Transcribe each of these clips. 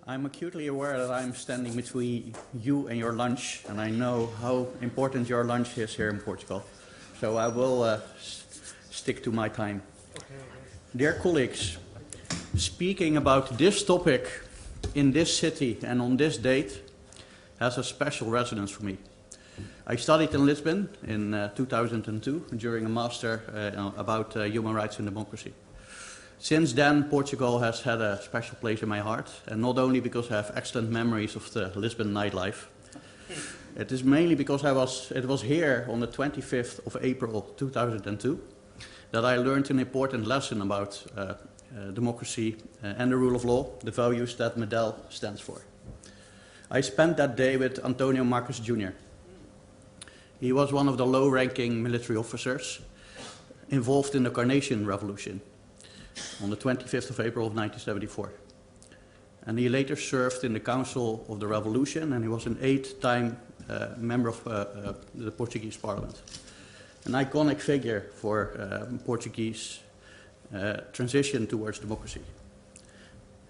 I'm acutely aware that I'm standing between you and your lunch, and I know how important your lunch is here in Portugal. So I will stick to my time. Dear colleagues, speaking about this topic in this city and on this date has a special resonance for me. I studied in Lisbon in 2002 during a master about human rights and democracy. Since then, Portugal has had a special place in my heart, and not only because I have excellent memories of the Lisbon nightlife. It is mainly because it was here on the 25th of April 2002 that I learned an important lesson about democracy and the rule of law, the values that MEDEL stands for. I spent that day with Antonio Marcos Jr. He was one of the low-ranking military officers involved in the Carnation Revolution on the 25th of April of 1974. And he later served in the Council of the Revolution, and he was an 8-time member of the Portuguese Parliament. An iconic figure for Portuguese transition towards democracy.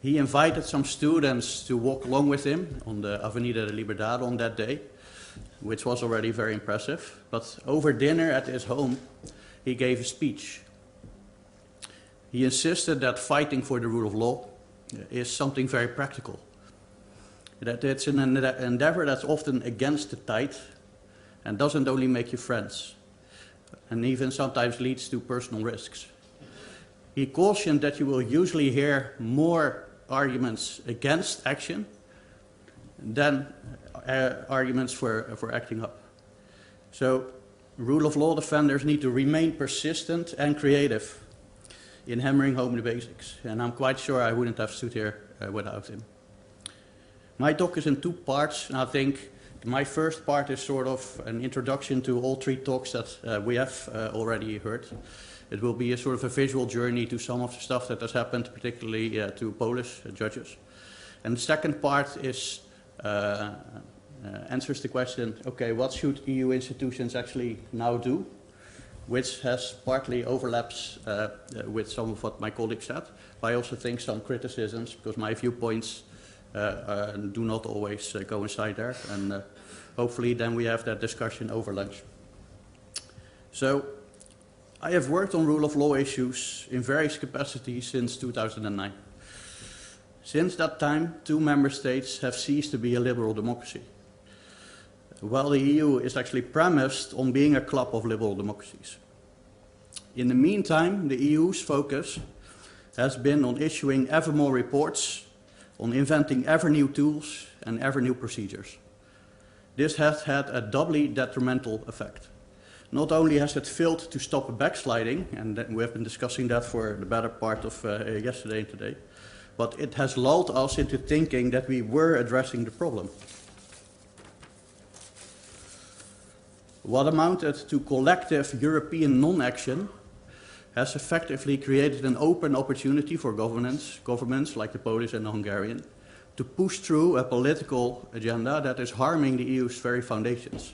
He invited some students to walk along with him on the Avenida de Liberdade on that day, which was already very impressive. But over dinner at his home, he gave a speech. He insisted that fighting for the rule of law is something very practical. That it's an endeavor that's often against the tide and doesn't only make you friends, and even sometimes leads to personal risks. He cautioned that you will usually hear more arguments against action than arguments for acting up. So rule of law defenders need to remain persistent and creative in hammering home the basics, and I'm quite sure I wouldn't have stood here without him. My talk is in 2 parts, and I think my first part is sort of an introduction to all 3 talks that we have already heard. It will be a sort of a visual journey to some of the stuff that has happened, particularly to Polish judges. And the second part is answers the question, okay, what should EU institutions actually now do? Which has partly overlaps with some of what my colleagues said, but I also think some criticisms, because my viewpoints do not always coincide there, and hopefully then we have that discussion over lunch. So, I have worked on rule of law issues in various capacities since 2009. Since that time, 2 member states have ceased to be a liberal democracy, while the EU is actually premised on being a club of liberal democracies. In the meantime, the EU's focus has been on issuing ever more reports, on inventing ever new tools and ever new procedures. This has had a doubly detrimental effect. Not only has it failed to stop backsliding, and we have been discussing that for the better part of yesterday and today, but it has lulled us into thinking that we were addressing the problem. What amounted to collective European non-action has effectively created an open opportunity for governments like the Polish and the Hungarian, to push through a political agenda that is harming the EU's very foundations.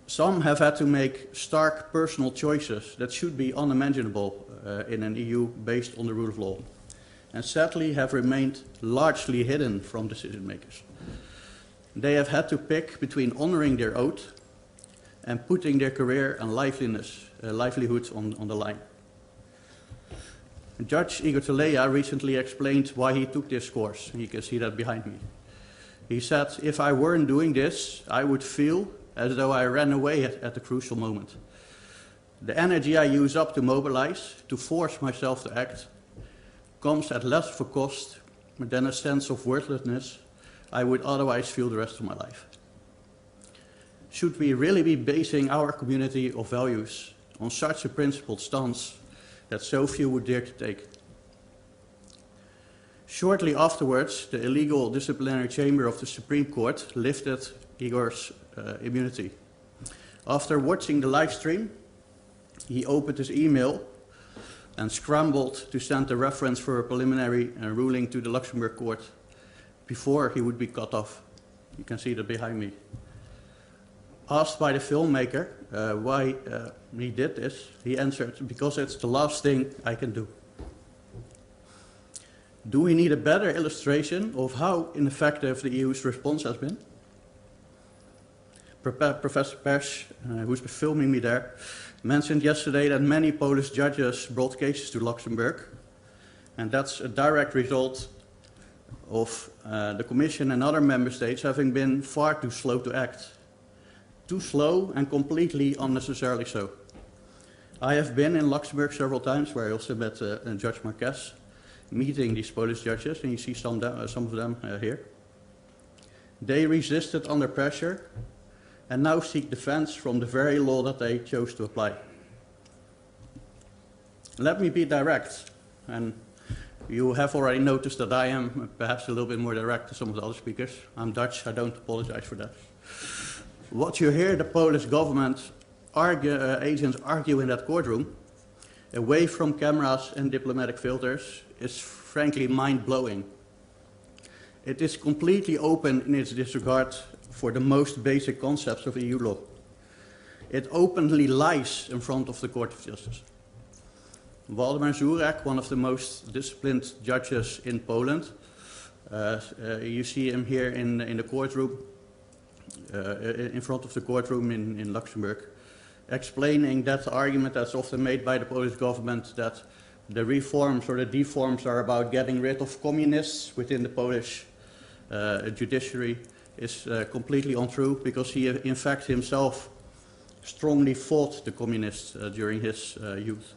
Some have had to make stark personal choices that should be unimaginable in an EU based on the rule of law, and sadly have remained largely hidden from decision makers. They have had to pick between honoring their oath and putting their career and livelihoods on the line. Judge Igor Teleja recently explained why he took this course. You can see that behind me. He said, if I weren't doing this, I would feel as though I ran away at the crucial moment. The energy I use up to mobilize, to force myself to act, comes at less of a cost than a sense of worthlessness I would otherwise feel the rest of my life. Should we really be basing our community of values on such a principled stance that so few would dare to take? Shortly afterwards, the illegal disciplinary chamber of the Supreme Court lifted Igor's immunity. After watching the live stream, he opened his email and scrambled to send a reference for a preliminary ruling to the Luxembourg court before he would be cut off. You can see that behind me. Asked by the filmmaker why he did this, he answered, because it's the last thing I can do. Do we need a better illustration of how ineffective the EU's response has been? Professor Pers, who's been filming me there, mentioned yesterday that many Polish judges brought cases to Luxembourg, and that's a direct result of the Commission and other member states having been far too slow to act. Too slow and completely unnecessarily so. I have been in Luxembourg several times, where I also met Judge Marquez, meeting these Polish judges, and you see some of them here. They resisted under pressure and now seek defense from the very law that they chose to apply. Let me be direct, and you have already noticed that I am perhaps a little bit more direct than some of the other speakers. I'm Dutch, I don't apologize for that. What you hear the Polish government agents argue in that courtroom, away from cameras and diplomatic filters, is frankly mind-blowing. It is completely open in its disregard for the most basic concepts of EU law. It openly lies in front of the Court of Justice. Waldemar Żurek, one of the most disciplined judges in Poland, you see him here in the courtroom, in front of the courtroom in Luxembourg, explaining that argument that's often made by the Polish government that the reforms or the deforms are about getting rid of communists within the Polish judiciary is completely untrue, because he in fact himself strongly fought the communists during his youth.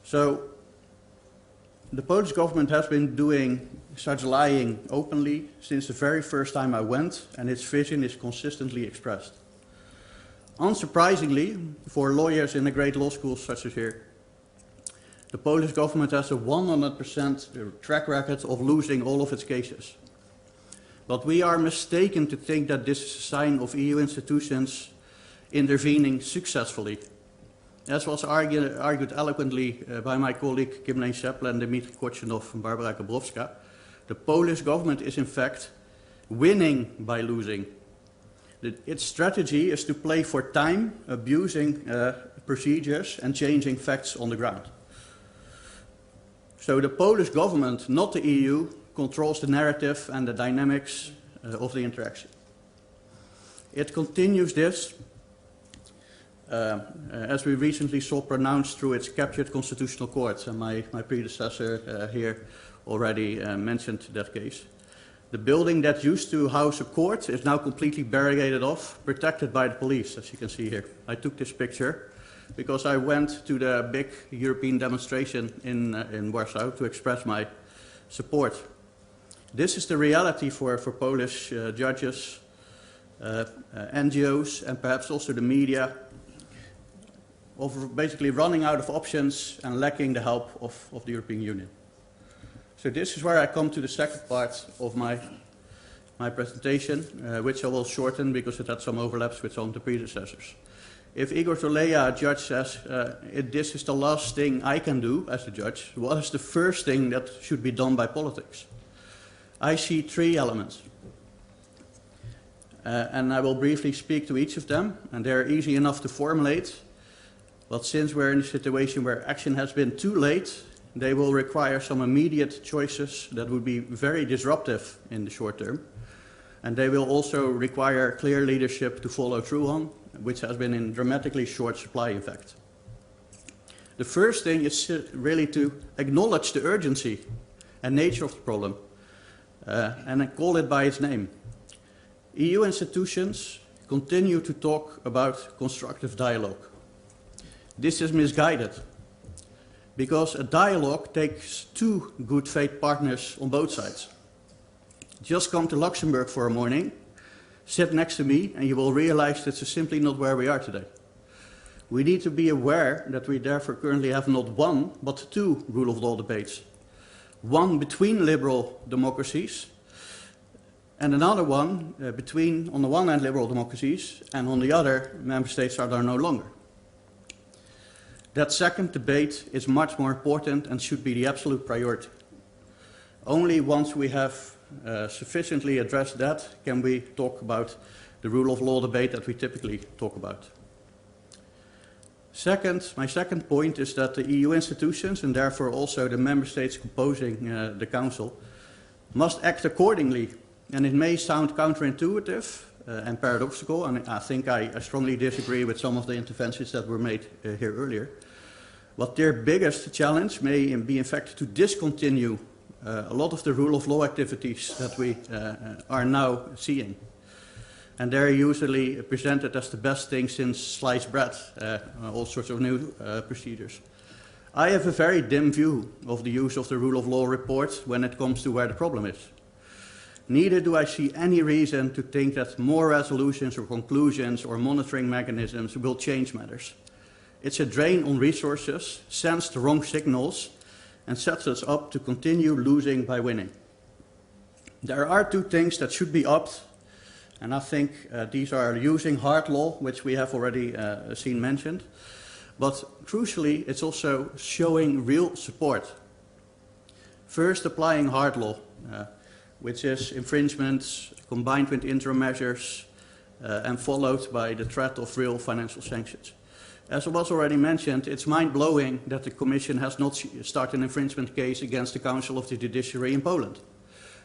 So the Polish government has been doing such lying openly since the very first time I went, and its vision is consistently expressed. Unsurprisingly, for lawyers in the great law schools such as here, the Polish government has a 100% track record of losing all of its cases. But we are mistaken to think that this is a sign of EU institutions intervening successfully. As was argued eloquently by my colleague Kim Lane-Sheppel, Dmitry Korchinov, and Barbara Kabrowska, the Polish government is in fact winning by losing. Its strategy is to play for time, abusing procedures and changing facts on the ground. So the Polish government, not the EU, controls the narrative and the dynamics of the interaction. It continues this, as we recently saw pronounced through its captured constitutional court, and my predecessor here already mentioned that case. The building that used to house a court is now completely barricaded off, protected by the police, as you can see here. I took this picture because I went to the big European demonstration in Warsaw to express my support. This is the reality for Polish judges, NGOs, and perhaps also the media, of basically running out of options and lacking the help of the European Union. So this is where I come to the second part of my presentation, which I will shorten because it had some overlaps with some of the predecessors. If Igor Toleja, a judge, says, this is the last thing I can do as a judge, what is the first thing that should be done by politics? I see three elements. And I will briefly speak to each of them, and they're easy enough to formulate. But since we're in a situation where action has been too late, they will require some immediate choices that would be very disruptive in the short term. And they will also require clear leadership to follow through on, which has been in dramatically short supply, in fact. The first thing is really to acknowledge the urgency and nature of the problem, and then call it by its name. EU institutions continue to talk about constructive dialogue. This is misguided, because a dialogue takes two good faith partners on both sides. Just come to Luxembourg for a morning, sit next to me, and you will realize this is simply not where we are today. We need to be aware that we therefore currently have not one, but two rule of law debates. One between liberal democracies, and another one between, on the one hand, liberal democracies, and on the other, member states that are no longer. That second debate is much more important and should be the absolute priority. Only once we have sufficiently addressed that can we talk about the rule of law debate that we typically talk about. My second point is that the EU institutions, and therefore also the member states composing the Council, must act accordingly. And it may sound counterintuitive and paradoxical, and I think I strongly disagree with some of the interventions that were made here earlier. But their biggest challenge may be, in fact, to discontinue a lot of the rule of law activities that we are now seeing. And they're usually presented as the best thing since sliced bread, all sorts of new procedures. I have a very dim view of the use of the rule of law report when it comes to where the problem is. Neither do I see any reason to think that more resolutions or conclusions or monitoring mechanisms will change matters. It's a drain on resources, sends the wrong signals, and sets us up to continue losing by winning. There are two things that should be upped, and I think these are using hard law, which we have already seen mentioned, but crucially it's also showing real support. First, applying hard law, which is infringements combined with interim measures and followed by the threat of real financial sanctions. As was already mentioned, it's mind-blowing that the Commission has not started an infringement case against the Council of the Judiciary in Poland.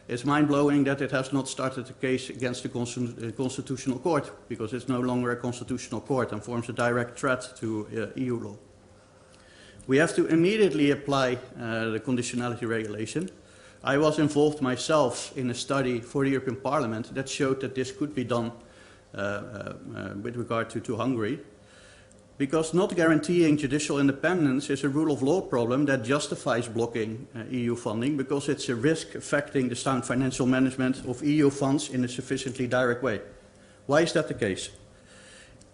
It's mind-blowing that it has not started a case against the Constitutional Court, because it's no longer a constitutional court and forms a direct threat to EU law. We have to immediately apply the conditionality regulation. I was involved myself in a study for the European Parliament that showed that this could be done with regard to Hungary. Because not guaranteeing judicial independence is a rule of law problem that justifies blocking EU funding, because it's a risk affecting the sound financial management of EU funds in a sufficiently direct way. Why is that the case?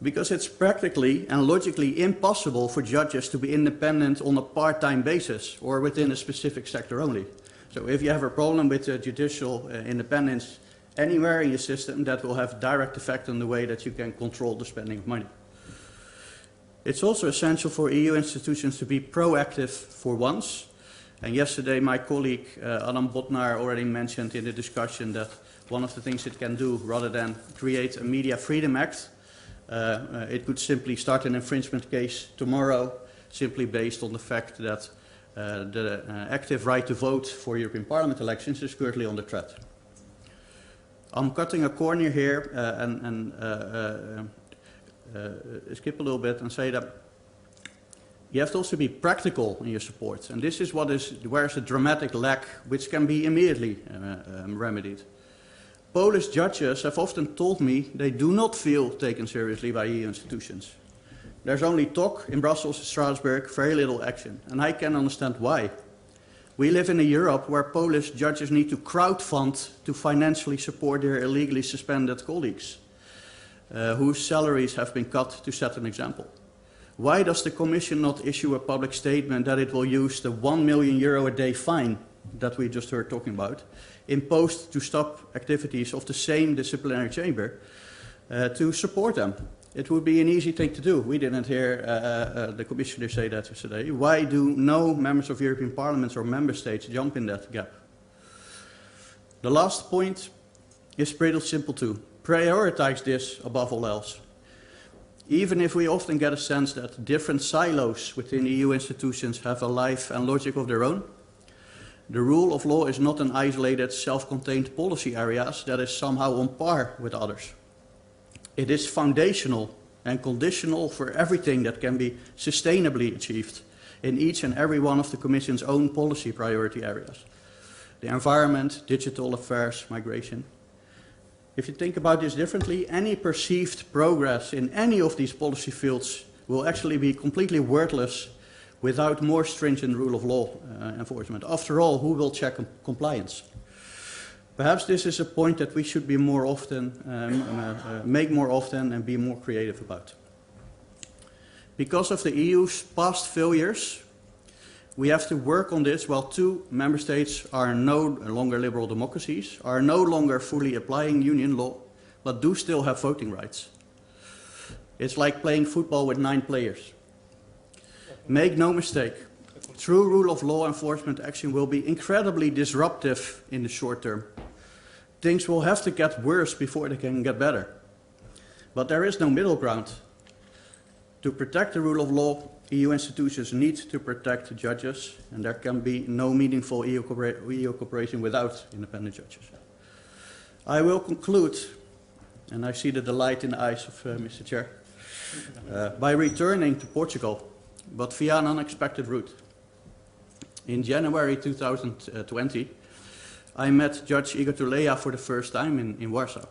Because it's practically and logically impossible for judges to be independent on a part-time basis or within a specific sector only. So if you have a problem with judicial independence anywhere in your system, that will have direct effect on the way that you can control the spending of money. It's also essential for EU institutions to be proactive for once. And yesterday my colleague Adam Bodnar already mentioned in the discussion that one of the things it can do, rather than create a Media Freedom Act, it could simply start an infringement case tomorrow, simply based on the fact that the active right to vote for European Parliament elections is currently under threat. I'm cutting a corner here and skip a little bit and say that you have to also be practical in your support, and this is where is a dramatic lack which can be immediately remedied. Polish judges have often told me they do not feel taken seriously by EU institutions. There's only talk in Brussels and Strasbourg, very little action, and I can understand why. We live in a Europe where Polish judges need to crowdfund to financially support their illegally suspended colleagues, whose salaries have been cut to set an example. Why does the Commission not issue a public statement that it will use the €1 million a day fine that we just heard talking about, imposed to stop activities of the same disciplinary chamber, to support them? It would be an easy thing to do. We didn't hear the Commissioner say that yesterday. Why do no members of European Parliament or member states jump in that gap? The last point is pretty simple too. Prioritize this above all else. Even if we often get a sense that different silos within EU institutions have a life and logic of their own, the rule of law is not an isolated, self-contained policy area that is somehow on par with others. It is foundational and conditional for everything that can be sustainably achieved in each and every one of the Commission's own policy priority areas. The environment, digital affairs, migration. If you think about this differently, any perceived progress in any of these policy fields will actually be completely worthless without more stringent rule of law enforcement. After all, who will check compliance? Perhaps this is a point that we should be more often, make more often and be more creative about. Because of the EU's past failures, we have to work on this while two member states are no longer liberal democracies, are no longer fully applying union law, but do still have voting rights. It's like playing football with 9 players. Make no mistake, true rule of law enforcement action will be incredibly disruptive in the short term. Things will have to get worse before they can get better. But there is no middle ground. To protect the rule of law, EU institutions need to protect judges, and there can be no meaningful EU cooperation without independent judges. I will conclude, and I see the delight in the eyes of Mr. Chair, by returning to Portugal, but via an unexpected route. In January 2020, I met Judge Igor Tuleya for the first time in Warsaw.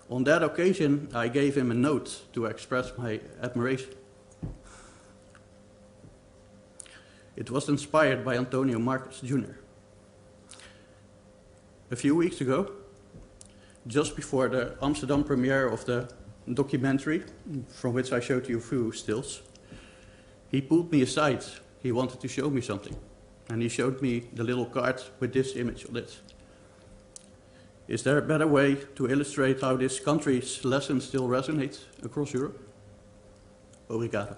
On that occasion, I gave him a note to express my admiration. It was inspired by Antonio Marcos Jr. A few weeks ago, just before the Amsterdam premiere of the documentary, from which I showed you a few stills, he pulled me aside. He wanted to show me something, and he showed me the little card with this image on it. Is there a better way to illustrate how this country's lessons still resonate across Europe? Obrigado.